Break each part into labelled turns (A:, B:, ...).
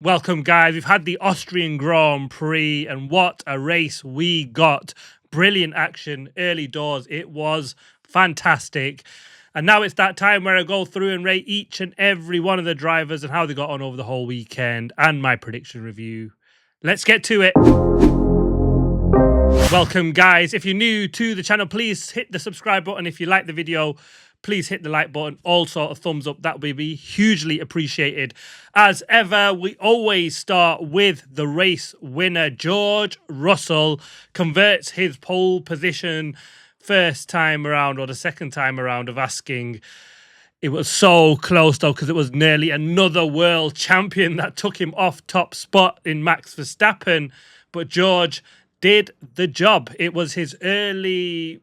A: Welcome, guys. We've had the Austrian Grand Prix, and what a race we got. Brilliant action, early doors. It was fantastic. And now it's that time where I go through and rate each and every one of the drivers and how they got on over the whole weekend and my prediction review. Let's get to it. Welcome, guys. If you're new to the channel, please hit the subscribe button. If you like the video, please hit the like button. Also, a thumbs up. That would be hugely appreciated. As ever, we always start with the race winner. George Russell converts his pole position first time around, or the second time around of asking. It was so close, though, because it was nearly another world champion that took him off top spot in Max Verstappen. But George did the job. It was his early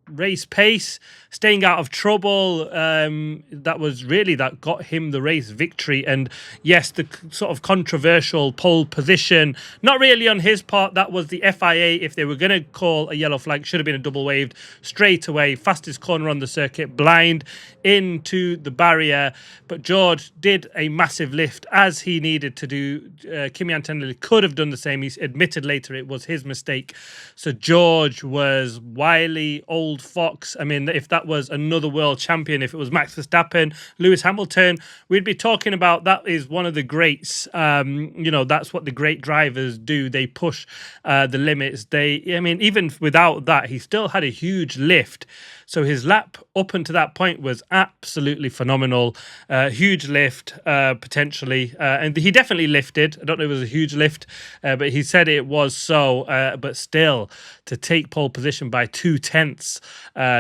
A: race pace, staying out of trouble, that got him the race victory. And yes, the sort of controversial pole position, not really on his part. That was the FIA. If they were going to call a yellow flag, should have been a double waved straight away. Fastest corner on the circuit, blind into the barrier. But George did a massive lift as he needed to do. Kimi Antonelli could have done the same. He admitted later it was his mistake. So George was wily old fox. I mean, if that was another world champion, if it was Max Verstappen, Lewis Hamilton, we'd be talking about that is one of the greats. That's what the great drivers do. They push the limits. Even without that, he still had a huge lift. So his lap up until that point was absolutely phenomenal. Huge lift, potentially. And he definitely lifted. I don't know if it was a huge lift, but he said it was so. But still, to take pole position by 2/10,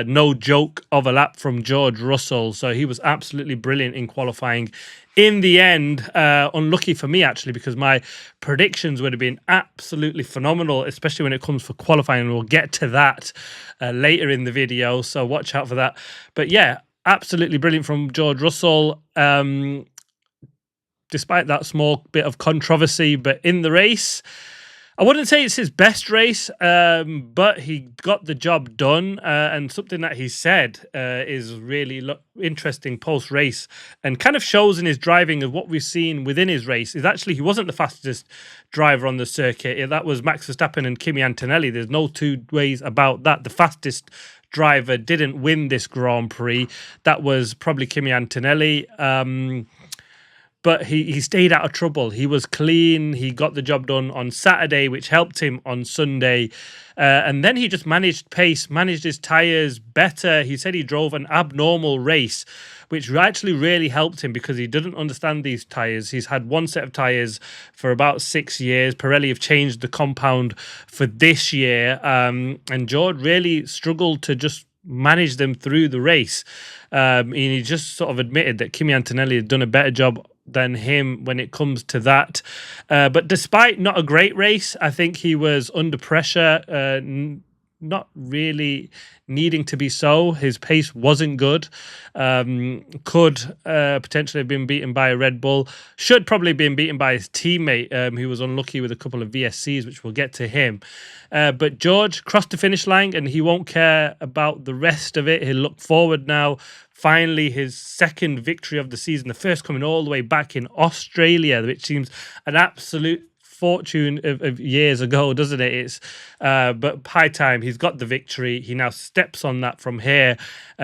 A: no joke of a lap from George Russell. So he was absolutely brilliant in qualifying. In the end, unlucky for me, actually, because my predictions would have been absolutely phenomenal, especially when it comes for qualifying. And we'll get to that later in the video, so watch out for that. But yeah, absolutely brilliant from George Russell, despite that small bit of controversy. But in the race, I wouldn't say it's his best race, but he got the job done. And something that he said is really interesting post-race and kind of shows in his driving of what we've seen within his race is actually he wasn't the fastest driver on the circuit. That was Max Verstappen and Kimi Antonelli. There's no two ways about that. The fastest driver didn't win this Grand Prix. That was probably Kimi Antonelli. But he stayed out of trouble. He was clean. He got the job done on Saturday, which helped him on Sunday. And then he just managed pace, managed his tyres better. He said he drove an abnormal race, which actually really helped him because he didn't understand these tyres. He's had one set of tyres for about 6 years. Pirelli have changed the compound for this year. And George really struggled to just manage them through the race. And he just sort of admitted that Kimi Antonelli had done a better job than him when it comes to that. But despite not a great race, I think he was under pressure, not really needing to be so. His pace wasn't good. Could potentially have been beaten by a Red Bull. Should probably have been beaten by his teammate, who was unlucky with a couple of VSCs, which we'll get to him. But George crossed the finish line and he won't care about the rest of it. He'll look forward now. Finally, his second victory of the season, the first coming all the way back in Australia, which seems an absolute fortune of years ago, doesn't it? It's but high time. He's got the victory. He now steps on that from here.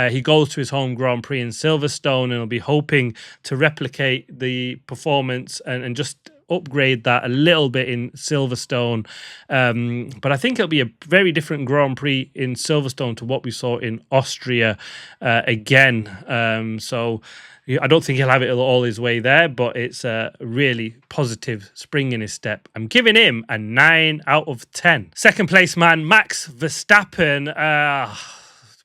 A: He goes to his home Grand Prix in Silverstone and will be hoping to replicate the performance and just upgrade that a little bit in Silverstone. But I think it'll be a very different Grand Prix in Silverstone to what we saw in Austria again. So I don't think he'll have it all his way there, but it's a really positive spring in his step. I'm giving him a 9 out of 10. Second place man, Max Verstappen.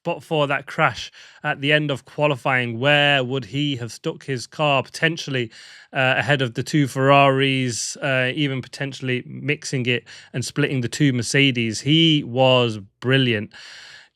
A: But for that crash at the end of qualifying, where would he have stuck his car potentially ahead of the two Ferraris, even potentially mixing it and splitting the two Mercedes? He was brilliant.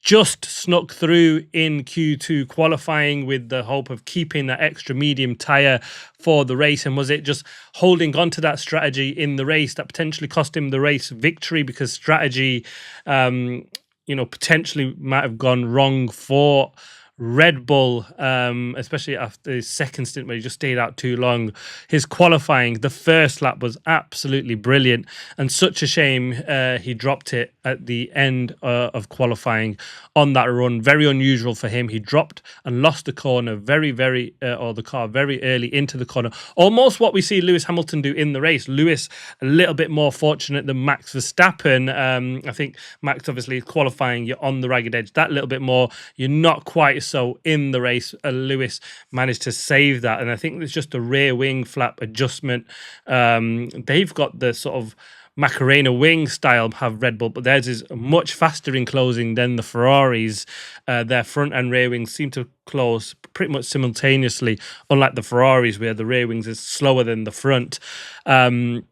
A: Just snuck through in Q2 qualifying with the hope of keeping that extra medium tyre for the race. And was it just holding on to that strategy in the race that potentially cost him the race victory? Because strategy, potentially might have gone wrong for Red Bull, especially after his second stint where he just stayed out too long. His qualifying, the first lap was absolutely brilliant, and such a shame he dropped it at the end of qualifying on that run. Very unusual for him. He dropped and lost the corner or the car very early into the corner. Almost what we see Lewis Hamilton do in the race. Lewis a little bit more fortunate than Max Verstappen. I think Max obviously qualifying, you're on the ragged edge that little bit more. You're not quite so in the race. Lewis managed to save that, and I think it's just a rear wing flap adjustment. They've got the sort of Macarena wing style have Red Bull, but theirs is much faster in closing than the Ferraris. Their front and rear wings seem to close pretty much simultaneously, unlike the Ferraris where the rear wings is slower than the front. So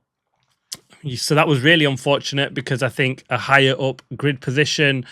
A: that was really unfortunate because I think a higher up grid position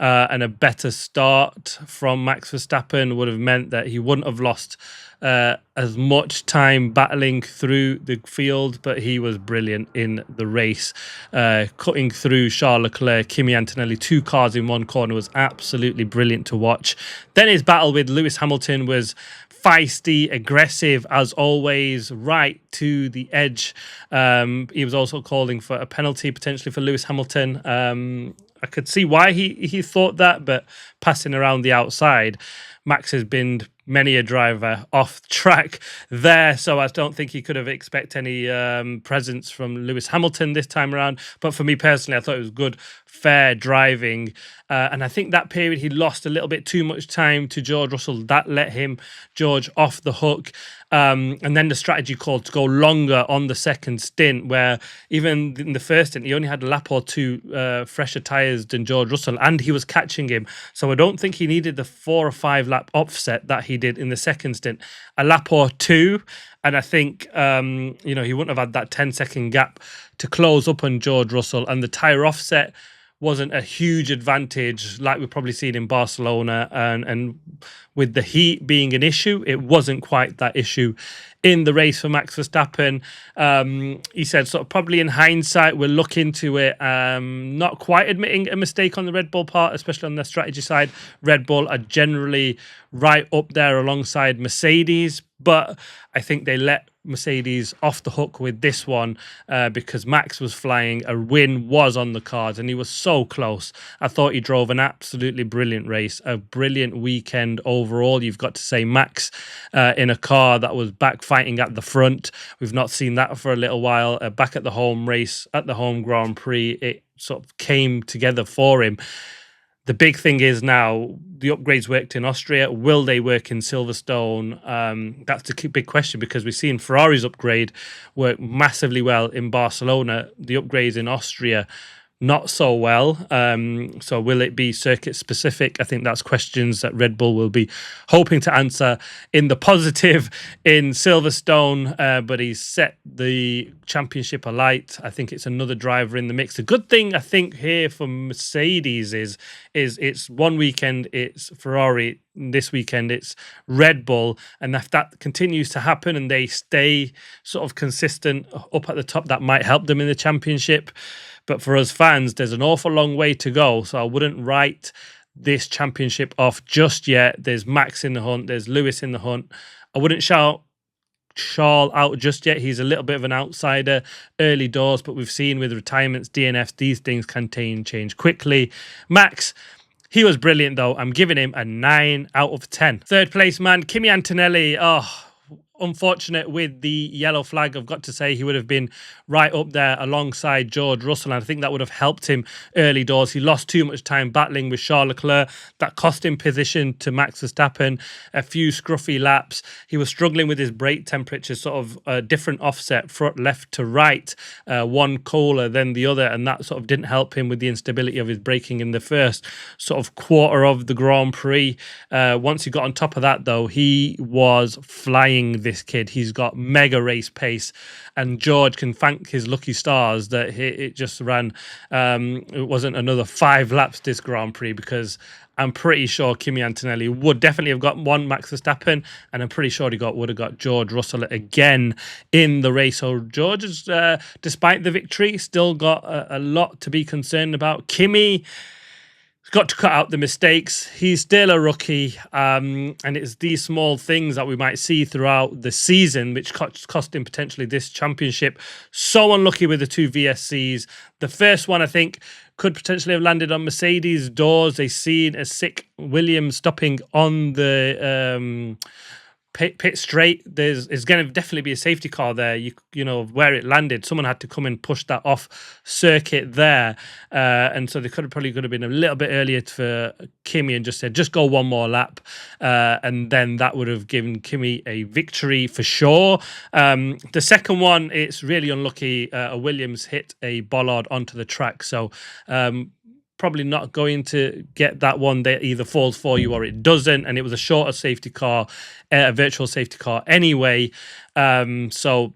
A: and a better start from Max Verstappen would have meant that he wouldn't have lost as much time battling through the field, but he was brilliant in the race, cutting through Charles Leclerc, Kimi Antonelli, 2 cars in one corner was absolutely brilliant to watch. Then his battle with Lewis Hamilton was feisty, aggressive as always, right to the edge. He was also calling for a penalty potentially for Lewis Hamilton. I could see why he thought that, but passing around the outside, Max has been many a driver off track there, so I don't think he could have expected any presence from Lewis Hamilton this time around. But for me personally, I thought it was good, fair driving. And I think that period he lost a little bit too much time to George Russell. That let him, George, off the hook. And then the strategy called to go longer on the second stint, where even in the first stint, he only had a lap or two fresher tyres than George Russell, and he was catching him. So I don't think he needed the 4 or 5 lap offset that he did in the second stint. A lap or two, and I think, he wouldn't have had that 10-second gap to close up on George Russell, and the tyre offset wasn't a huge advantage like we've probably seen in Barcelona, and with the heat being an issue, it wasn't quite that issue in the race for Max Verstappen. He said sort of probably in hindsight we'll look into it, not quite admitting a mistake on the Red Bull part, especially on the strategy side. Red Bull are generally right up there alongside Mercedes, but I think they let Mercedes off the hook with this one because Max was flying. A win was on the cards and he was so close. I thought he drove an absolutely brilliant race, a brilliant weekend overall. You've got to say Max in a car that was back fighting at the front. We've not seen that for a little while. Back at the home race, at the home Grand Prix, it sort of came together for him. The big thing is now the upgrades worked in Austria. Will they work in Silverstone? That's the big question because we've seen Ferrari's upgrade work massively well in Barcelona. The upgrades in Austria, not so well. So will it be circuit specific? I think that's questions that Red Bull will be hoping to answer in the positive in Silverstone, but he's set the championship alight. I think it's another driver in the mix. The good thing I think here for Mercedes is it's one weekend it's Ferrari, this weekend it's Red Bull, and if that continues to happen and they stay sort of consistent up at the top, that might help them in the championship. But for us fans, there's an awful long way to go. So I wouldn't write this championship off just yet. There's Max in the hunt. There's Lewis in the hunt. I wouldn't shout Charles out just yet. He's a little bit of an outsider early doors, but we've seen with retirements, DNFs, these things can change quickly. Max, he was brilliant though. I'm giving him a 9 out of 10. Third place man, Kimi Antonelli. Unfortunate with the yellow flag. I've got to say he would have been right up there alongside George Russell, and I think that would have helped him early doors. He lost too much time battling with Charles Leclerc. That cost him position to Max Verstappen. A few scruffy laps. He was struggling with his brake temperature, sort of a different offset, front left to right, one colder than the other, and that sort of didn't help him with the instability of his braking in the first sort of quarter of the Grand Prix. Once he got on top of that, though, he was flying this kid. He's got mega race pace, and George can thank his lucky stars that it just ran. It wasn't another 5 laps this Grand Prix, because I'm pretty sure Kimi Antonelli would definitely have got one Max Verstappen, and I'm pretty sure he would have got George Russell again in the race. So George has, despite the victory, still got a lot to be concerned about. Kimi got to cut out the mistakes. He's still a rookie, and it's these small things that we might see throughout the season, which cost him potentially this championship. So unlucky with the two VSCs. The first one, I think, could potentially have landed on Mercedes' doors. They seen a sick Williams stopping on the pit straight. There's going to definitely be a safety car there. You know where it landed. Someone had to come and push that off circuit there, and so they probably could have been a little bit earlier for Kimi and just said just go one more lap, and then that would have given Kimi a victory for sure. The second one, it's really unlucky. A Williams hit a bollard onto the track, so. Probably not going to get that one that either falls for you or it doesn't. And it was a shorter safety car, a virtual safety car anyway. So,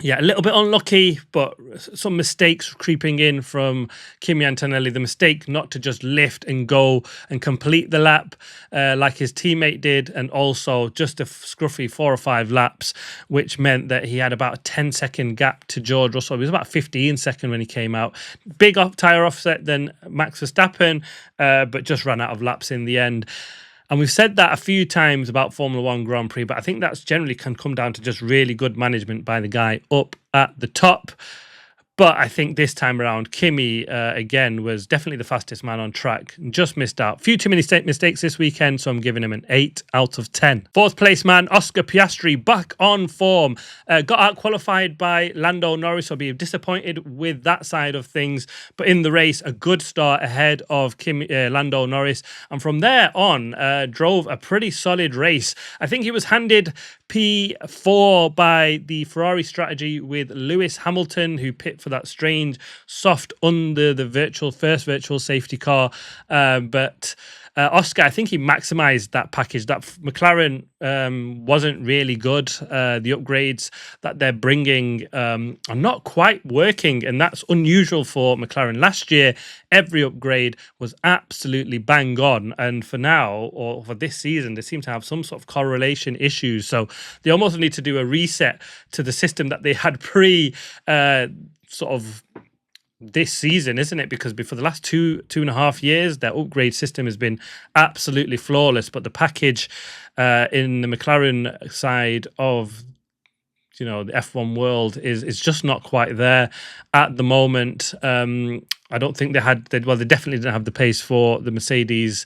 A: yeah, a little bit unlucky, but some mistakes creeping in from Kimi Antonelli. The mistake not to just lift and go and complete the lap like his teammate did, and also just a scruffy 4 or 5 laps, which meant that he had about a 10-second gap to George Russell. It was about 15 seconds when he came out. Big tyre offset than Max Verstappen, but just ran out of laps in the end. And we've said that a few times about Formula One Grand Prix, but I think that's generally can come down to just really good management by the guy up at the top. But I think this time around, Kimi, again, was definitely the fastest man on track. Just missed out. Few too many mistakes this weekend, so I'm giving him an 8 out of 10. Fourth place man, Oscar Piastri, back on form. Got out qualified by Lando Norris, so I'll be disappointed with that side of things. But in the race, a good start ahead of Lando Norris. And from there on, drove a pretty solid race. I think he was handed P4 by the Ferrari strategy with Lewis Hamilton, who pit for that strange soft under the first virtual safety car. But Oscar, I think he maximized that package. That McLaren wasn't really good. The upgrades that they're bringing are not quite working, and that's unusual for McLaren. Last year, every upgrade was absolutely bang on, and for now, or for this season, they seem to have some sort of correlation issues. So they almost need to do a reset to the system that they had sort of this season, isn't it? Because for the last two and a half years, their upgrade system has been absolutely flawless. But the package in the McLaren side of the F1 world is just not quite there at the moment. I don't think they definitely didn't have the pace for the Mercedes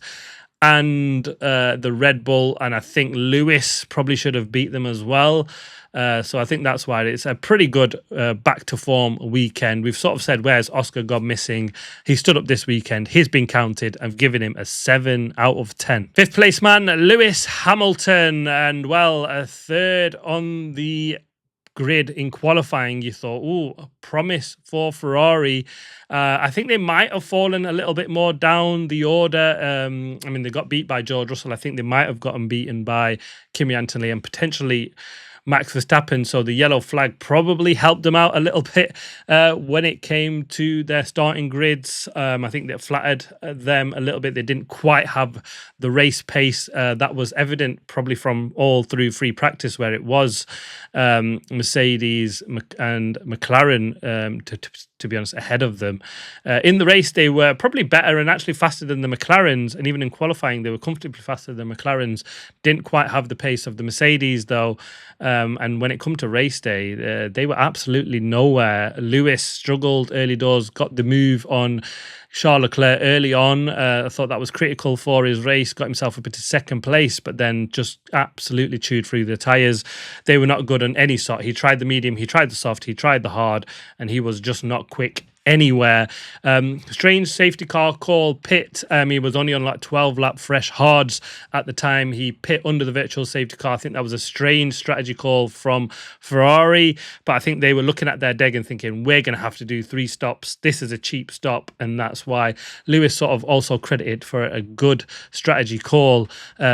A: and the Red Bull, and I think Lewis probably should have beat them as well. So I think that's why it's a pretty good back to form weekend. We've sort of said, where's Oscar gone missing? He stood up this weekend. He's been counted. I've given him a 7 out of 10. Fifth place man, Lewis Hamilton, and a third on the grid in qualifying. You thought, a promise for Ferrari. I think they might have fallen a little bit more down the order. They got beat by George Russell. I think they might have gotten beaten by Kimi Antonelli and potentially Max Verstappen, so the yellow flag probably helped them out a little bit when it came to their starting grids. I think that flattered them a little bit. They didn't quite have the race pace that was evident probably from all through free practice, where it was Mercedes and McLaren, to be honest, ahead of them. In the race, they were probably better and actually faster than the McLarens, and even in qualifying, they were comfortably faster than the McLarens. Didn't quite have the pace of the Mercedes, though. And when it come to race day, they were absolutely nowhere. Lewis struggled early doors, got the move on Charles Leclerc early on. I thought that was critical for his race, got himself up into second place, but then just absolutely chewed through the tyres. They were not good on any sort. He tried the medium, he tried the soft, he tried the hard, and he was just not quick anywhere. Strange safety car call pit. He was only on 12 lap fresh hards at the time. He pit under the virtual safety car. I think that was a strange strategy call from Ferrari, but I think they were looking at their deg and thinking, we're going to have to do 3 stops. This is a cheap stop, and that's why Lewis sort of also credited for a good strategy call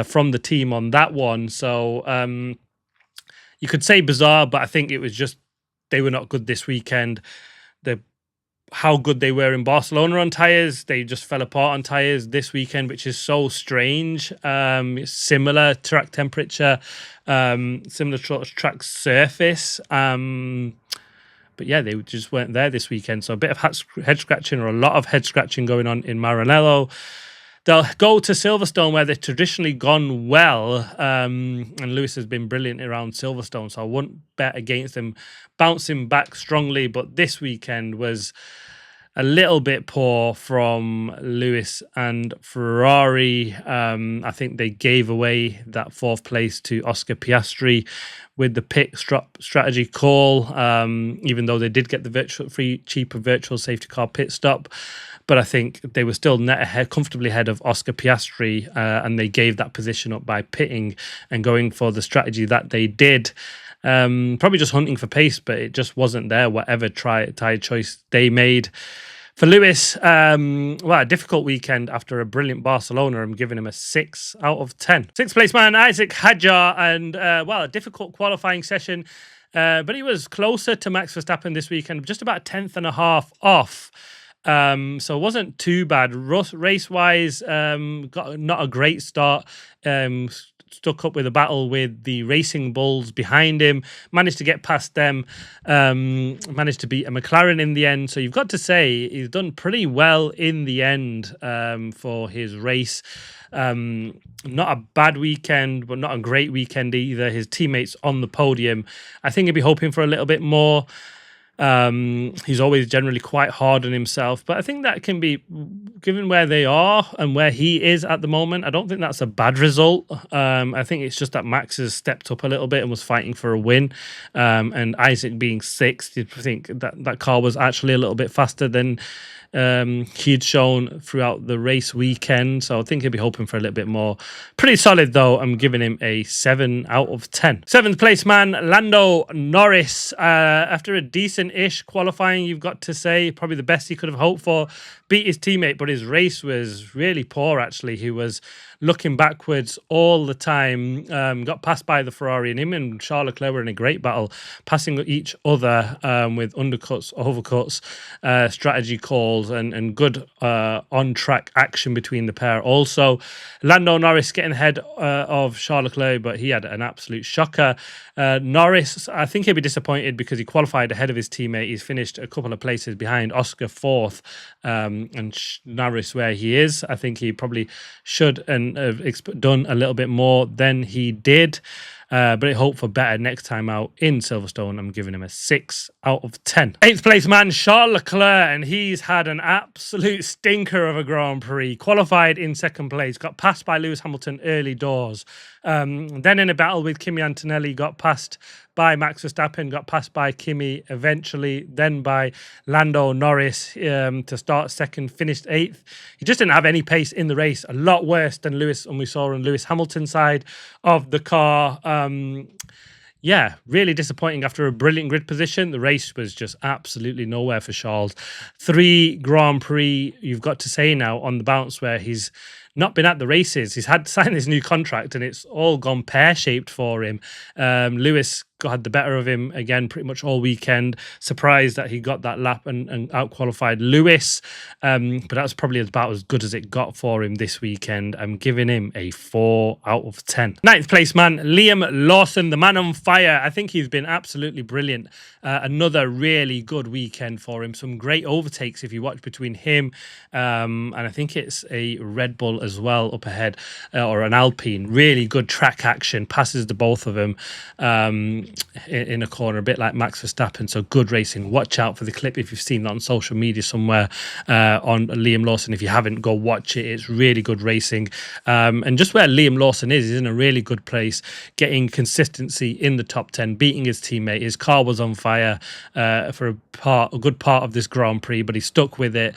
A: from the team on that one. So you could say bizarre, but I think it was just they were not good this weekend. How good they were in Barcelona on tyres, they just fell apart on tyres this weekend, which is so strange. Similar track temperature, similar track surface. But yeah, they just weren't there this weekend. So a bit of head scratching, or a lot of head scratching going on in Maranello. They'll go to Silverstone, where they've traditionally gone well, and Lewis has been brilliant around Silverstone, so I wouldn't bet against them bouncing back strongly. But this weekend was a little bit poor from Lewis and Ferrari. I think they gave away that fourth place to Oscar Piastri with the pit strategy call, even though they did get the cheaper virtual safety car pit stop. But I think they were still comfortably ahead of Oscar Piastri, and they gave that position up by pitting and going for the strategy that they did. Probably just hunting for pace, but it just wasn't there, whatever tire choice they made. For Lewis, a difficult weekend after a brilliant Barcelona. I'm giving him a 6 out of 10. Sixth place man, Isaac Hadjar, and a difficult qualifying session, but he was closer to Max Verstappen this weekend, just about a tenth and a half off. So it wasn't too bad. Race-wise, got not a great start. Stuck up with a battle with the Racing Bulls behind him, managed to get past them, managed to beat a McLaren in the end. So you've got to say he's done pretty well in the end for his race. Not a bad weekend, but not a great weekend either. His teammates on the podium, I think he'd be hoping for a little bit more. He's always generally quite hard on himself, but I think that can be, given where they are and where he is at the moment, I don't think that's a bad result. I think it's just that Max has stepped up a little bit and was fighting for a win, and Isaac being sixth, I think that car was actually a little bit faster than he'd shown throughout the race weekend, so I think he'll be hoping for a little bit more. Pretty solid though. I'm giving him a 7 out of 10. Seventh place man, Lando Norris, after a decent-ish qualifying, you've got to say, probably the best he could have hoped for, beat his teammate, but his race was really poor actually. He was looking backwards all the time, got passed by the Ferrari, and him and Charles Leclerc were in a great battle, passing each other with undercuts, overcuts, strategy calls, and good on-track action between the pair. Also, Lando Norris getting ahead of Charles Leclerc, but he had an absolute shocker. Norris, I think he'll be disappointed because he qualified ahead of his teammate. He's finished a couple of places behind Oscar fourth, and Norris where he is. I think he probably should and have done a little bit more than he did. But I hope for better next time out in Silverstone. I'm giving him a 6 out of 10. Eighth place man, Charles Leclerc, and he's had an absolute stinker of a Grand Prix. Qualified in second place, got passed by Lewis Hamilton early doors. Then in a battle with Kimi Antonelli, got passed by Max Verstappen, got passed by Kimi eventually, then by Lando Norris to start second, finished eighth. He just didn't have any pace in the race, a lot worse than Lewis, and we saw on Lewis Hamilton's side of the car. Really disappointing after a brilliant grid position. The race was just absolutely nowhere for Charles. 3 Grand Prix, you've got to say now, on the bounce where he's not been at the races. He's had to sign his new contract and it's all gone pear-shaped for him. Lewis had the better of him again pretty much all weekend. Surprised that he got that lap and out-qualified Lewis. But that was probably about as good as it got for him this weekend. I'm giving him a 4 out of 10. Ninth place man, Liam Lawson, the man on fire. I think he's been absolutely brilliant. Another really good weekend for him. Some great overtakes if you watch between him and I think it's a Red Bull as well up ahead, or an Alpine. Really good track action, passes the both of them in a corner, a bit like Max Verstappen. So good racing. Watch out for the clip if you've seen that on social media somewhere on Liam Lawson. If you haven't, go watch it. It's really good racing. And just where Liam Lawson is, he's in a really good place, getting consistency in the top 10, beating his teammate. His car was on fire for a good part of this Grand Prix, but he stuck with it.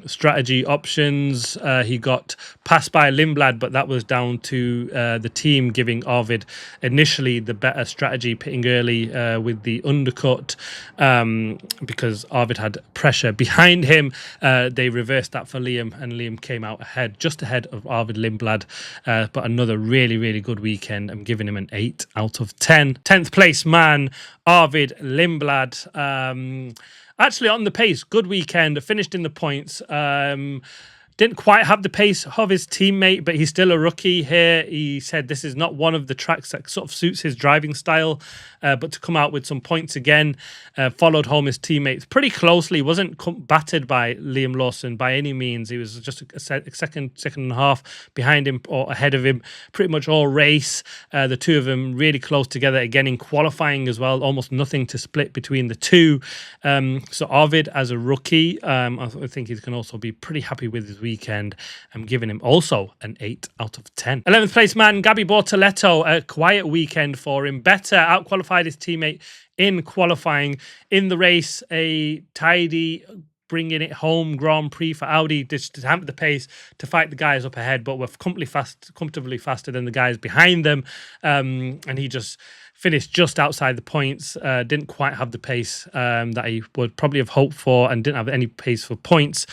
A: Strategy options, he got passed by Lindblad, but that was down to the team giving Arvid initially the better strategy, pitting early with the undercut because Arvid had pressure behind him. They reversed that for Liam, and Liam came out ahead, just ahead of Arvid Lindblad. But another really, really good weekend. I'm giving him an 8 out of 10. 10th place man, Arvid Lindblad. Actually on the pace, good weekend, finished in the points. Didn't quite have the pace of his teammate, but he's still a rookie here. He said this is not one of the tracks that sort of suits his driving style, but to come out with some points again, followed home his teammates pretty closely. Wasn't battered by Liam Lawson by any means. He was just a second and a half behind him or ahead of him pretty much all race. The two of them really close together again in qualifying as well. Almost nothing to split between the two. So Arvid as a rookie, I think he can also be pretty happy with his weekend. I'm giving him also an 8 out of 10. 11th place man, Gabby Bortoleto, a quiet weekend for him. Better out-qualified his teammate in qualifying. In the race, a tidy bringing it home Grand Prix for Audi, just to hamper the pace to fight the guys up ahead, but were comfortably faster than the guys behind them. And he just finished just outside the points, didn't quite have the pace that he would probably have hoped for, and didn't have any pace for points.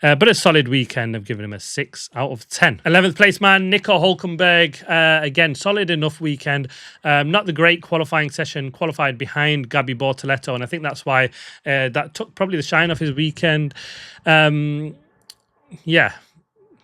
A: But a solid weekend. I've given him a 6 out of 10. 11th place man, Nico Hulkenberg. Again, solid enough weekend. Not the great qualifying session, qualified behind Gabby Bortoleto, and I think that's why that took probably the shine off his weekend. Yeah,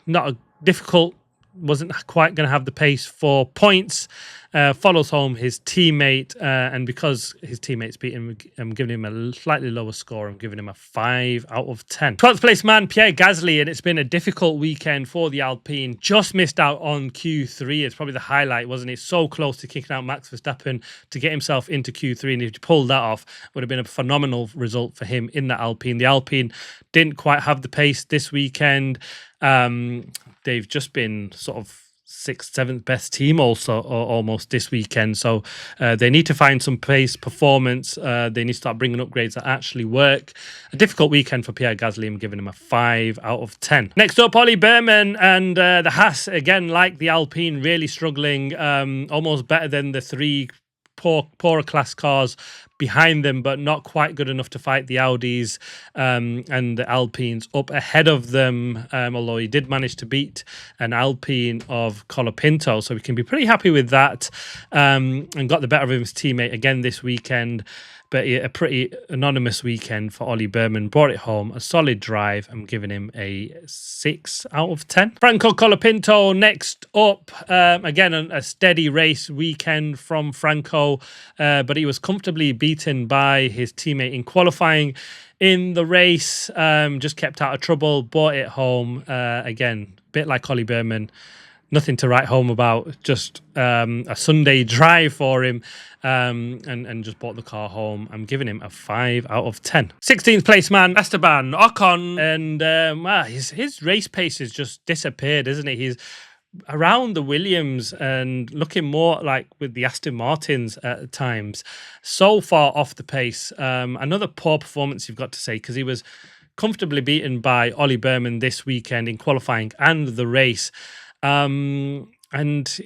A: not a difficult, wasn't quite going to have the pace for points. Follows home his teammate, and because his teammates beat him, I'm giving him a slightly lower score. I'm giving him a 5 out of 10. 12th place man, Pierre Gasly, and it's been a difficult weekend for the Alpine. Just missed out on Q3. It's probably the highlight, wasn't it? So close to kicking out Max Verstappen to get himself into Q3, and if he pulled that off, would have been a phenomenal result for him in the Alpine. The Alpine didn't quite have the pace this weekend. They've just been sort of 6th, 7th best team also almost this weekend. So they need to find some pace, performance. They need to start bringing upgrades that actually work. A difficult weekend for Pierre Gasly. I'm giving him a 5 out of 10. Next up, Ollie Behrman and the Haas, again, like the Alpine, really struggling. Almost better than the three poorer class cars behind them, but not quite good enough to fight the Audis and the Alpines up ahead of them, although he did manage to beat an Alpine of Colapinto, so we can be pretty happy with that, and got the better of his teammate again this weekend. But a pretty anonymous weekend for Ollie Behrman. Brought it home. A solid drive. I'm giving him a 6 out of 10. Franco Colapinto next up. Again, a steady race weekend from Franco. But he was comfortably beaten by his teammate in qualifying. In the race, just kept out of trouble. Brought it home. Again, a bit like Ollie Behrman. Nothing to write home about, just a Sunday drive for him, and just brought the car home. I'm giving him a 5 out of 10. 16th place man, Esteban Ocon, and his race pace has just disappeared, isn't it? He's around the Williams and looking more like with the Aston Martins at times. So far off the pace. Another poor performance, you've got to say, because he was comfortably beaten by Ollie Behrman this weekend in qualifying and the race. And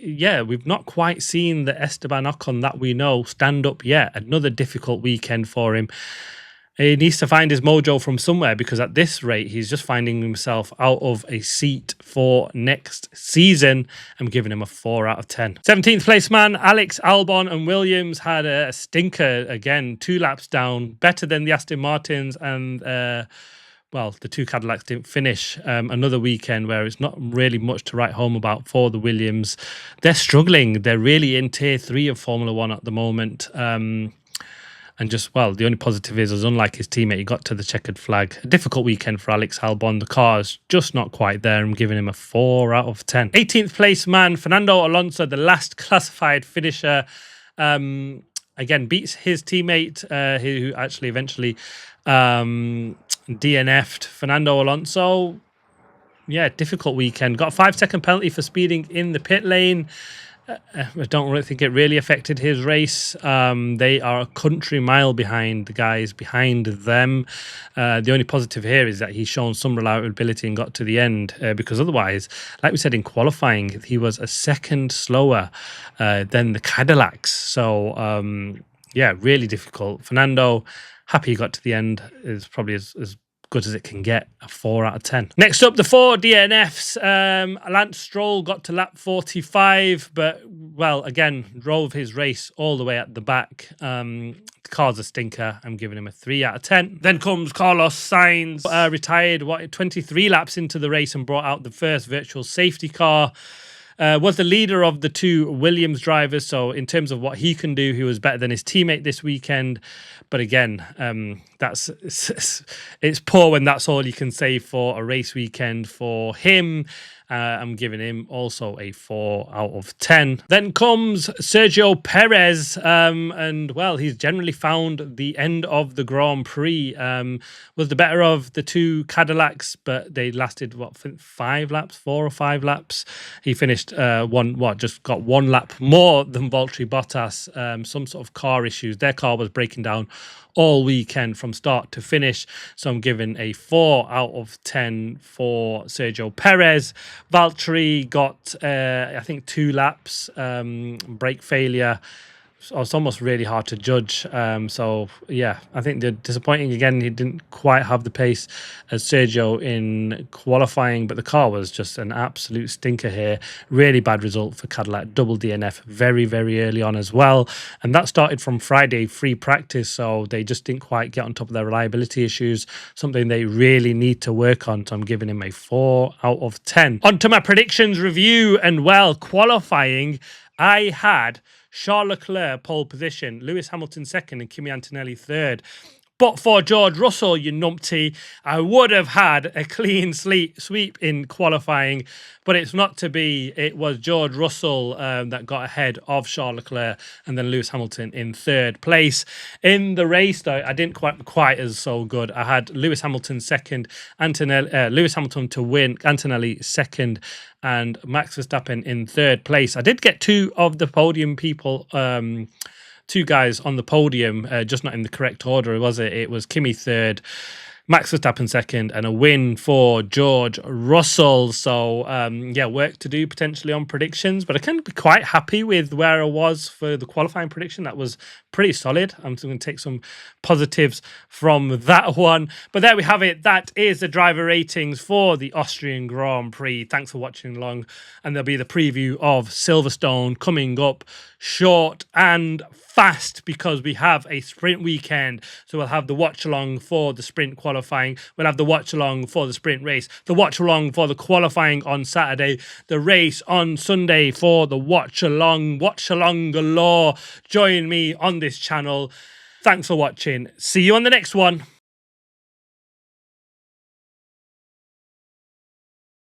A: yeah, we've not quite seen the Esteban Ocon that we know stand up yet. Another difficult weekend for him. He needs to find his mojo from somewhere, because at this rate, he's just finding himself out of a seat for next season. I'm giving him a 4 out of 10. 17th place man, Alex Albon and Williams had a stinker again, 2 laps down, better than the Aston Martins, and well, the 2 Cadillacs didn't finish. Another weekend where it's not really much to write home about for the Williams. They're struggling. They're really in tier 3 of Formula 1 at the moment. And just, well, the only positive is unlike his teammate, he got to the checkered flag. A difficult weekend for Alex Albon. The car is just not quite there. I'm giving him a 4 out of 10. 18th place man, Fernando Alonso, the last classified finisher. Again, beats his teammate, who actually eventually DNF'd. Fernando Alonso, yeah, difficult weekend. Got a 5-second penalty for speeding in the pit lane. I don't really think it really affected his race. They are a country mile behind the guys behind them. The only positive here is that he's shown some reliability and got to the end, because otherwise, like we said in qualifying, he was a second slower than the Cadillacs. So, yeah, really difficult. Fernando, happy he got to the end, is probably as good as it can get, a 4 out of 10. Next up, the 4 DNFs. Lance Stroll got to lap 45, but, well, again, drove his race all the way at the back. The car's a stinker. I'm giving him a 3 out of 10. Then comes Carlos Sainz, retired 23 laps into the race and brought out the first virtual safety car. Was the leader of the 2 Williams drivers, so in terms of what he can do, he was better than his teammate this weekend. But again, it's poor when that's all you can say for a race weekend for him. I'm giving him also a 4 out of 10. Then comes Sergio Perez, and, well, he's generally found the end of the Grand Prix. Was the better of the 2 Cadillacs, but they lasted, 5 laps, 4 or 5 laps. He finished just got 1 lap more than Valtteri Bottas. Some sort of car issues. Their car was breaking down all weekend from start to finish. So I'm giving a 4 out of 10 for Sergio Perez. Valtteri got, I think, 2 laps, brake failure. So it's almost really hard to judge. So, yeah, I think they're disappointing. Again, he didn't quite have the pace as Sergio in qualifying, but the car was just an absolute stinker here. Really bad result for Cadillac. Double DNF very, very early on as well. And that started from Friday free practice, so they just didn't quite get on top of their reliability issues, something they really need to work on. So I'm giving him a 4 out of 10. On to my predictions review, and, well, qualifying, I had Charles Leclerc pole position, Lewis Hamilton second, and Kimi Antonelli third. But for George Russell, you numpty, I would have had a clean sweep in qualifying, but it's not to be. It was George Russell that got ahead of Charles Leclerc, and then Lewis Hamilton in third place. In the race, though, I didn't quite as so good. I had Lewis Hamilton second, Lewis Hamilton to win, Antonelli second, and Max Verstappen in third place. I did get 2 of the podium people, 2 guys on the podium, just not in the correct order, was it? It was Kimi third, Max Verstappen second, and a win for George Russell. So, yeah, work to do potentially on predictions, but I can be quite happy with where I was for the qualifying prediction. That was pretty solid. I'm going to take some positives from that one. But there we have it. That is the driver ratings for the Austrian Grand Prix. Thanks for watching along. And there'll be the preview of Silverstone coming up short and fast, because we have a sprint weekend. So we'll have the watch along for the sprint qualifying. We'll have the watch along for the sprint race, the watch along for the qualifying on Saturday, the race on Sunday for the watch along galore. Join me on this channel. Thanks for watching. See you on the next one.